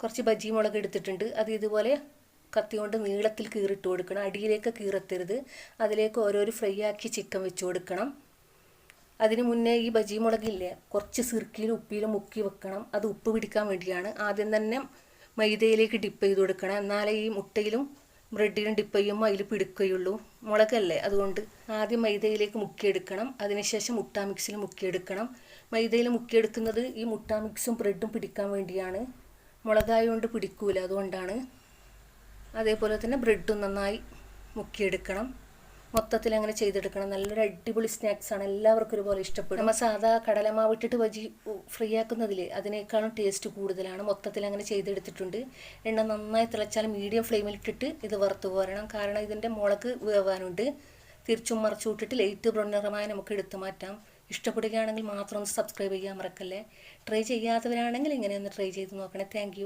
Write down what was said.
കുറച്ച് ബജി മുളക് എടുത്തിട്ടുണ്ട്. അത് ഇതുപോലെ കത്തി കൊണ്ട് നീളത്തിൽ കീറിട്ട് കൊടുക്കണം. അടിയിലേക്ക് കീറത്തരുത്. അതിലേക്ക് ഓരോരോ ഫ്രൈ ആക്കി ചിക്കൻ വെച്ച് കൊടുക്കണം. അതിന് മുന്നേ ഈ ബജി മുളകില്ലേ കുറച്ച് സിർക്കയിലും ഉപ്പിലും മുക്കി വെക്കണം. അത് ഉപ്പ് പിടിക്കാൻ വേണ്ടിയാണ്. ആദ്യം തന്നെ മൈദയിലേക്ക് ഡിപ്പ് ചെയ്ത് കൊടുക്കണം. എന്നാലേ ഈ മുട്ടയിലും ബ്രെഡിലും ഡിപ്പ് ചെയ്യുമ്പോൾ അതിൽ പിടിക്കുകയുള്ളൂ. മുളകല്ലേ, അതുകൊണ്ട് ആദ്യം മൈദയിലേക്ക് മുക്കിയെടുക്കണം. അതിനുശേഷം മുട്ട മിക്സിൽ മുക്കിയെടുക്കണം. മൈദയിൽ മുക്കിയെടുക്കുന്നത് ഈ മുട്ട മിക്സും ബ്രെഡും പിടിക്കാൻ വേണ്ടിയാണ്. മുളകായതുകൊണ്ട് പിടിക്കൂല, അതുകൊണ്ടാണ്. അതേപോലെ തന്നെ ബ്രെഡും നന്നായി മുക്കിയെടുക്കണം. മൊത്തത്തിൽ അങ്ങനെ ചെയ്തെടുക്കണം. നല്ലൊരു അടിപൊളി സ്നാക്സാണ്. എല്ലാവർക്കും ഒരുപോലെ ഇഷ്ടപ്പെടും. നമ്മൾ സാധാ കടലമാവ് ഇട്ടിട്ട് ബജി ഫ്രൈ ആക്കുന്നതിൽ അതിനേക്കാളും ടേസ്റ്റ് കൂടുതലാണ്. മൊത്തത്തിൽ അങ്ങനെ ചെയ്തെടുത്തിട്ടുണ്ട്. എണ്ണ നന്നായി തിളച്ചാൽ മീഡിയം ഫ്ലെയിമിലിട്ടിട്ട് ഇത് വറുത്ത് പോരണം. കാരണം ഇതിൻ്റെ മുളക് വേവാനുണ്ട്. തിരിച്ചും മറിച്ചും ഇട്ടിട്ട് ലൈറ്റ് ബ്രൗൺ നിറമായി നമുക്ക് എടുത്തു മാറ്റാം. ഇഷ്ടപ്പെടുകയാണെങ്കിൽ മാത്രം ഒന്ന് സബ്സ്ക്രൈബ് ചെയ്യാൻ മറക്കല്ലേ. ട്രൈ ചെയ്യാത്തവരാണെങ്കിൽ ഇങ്ങനെ ഒന്ന് ട്രൈ ചെയ്ത് നോക്കണേ. Thank you.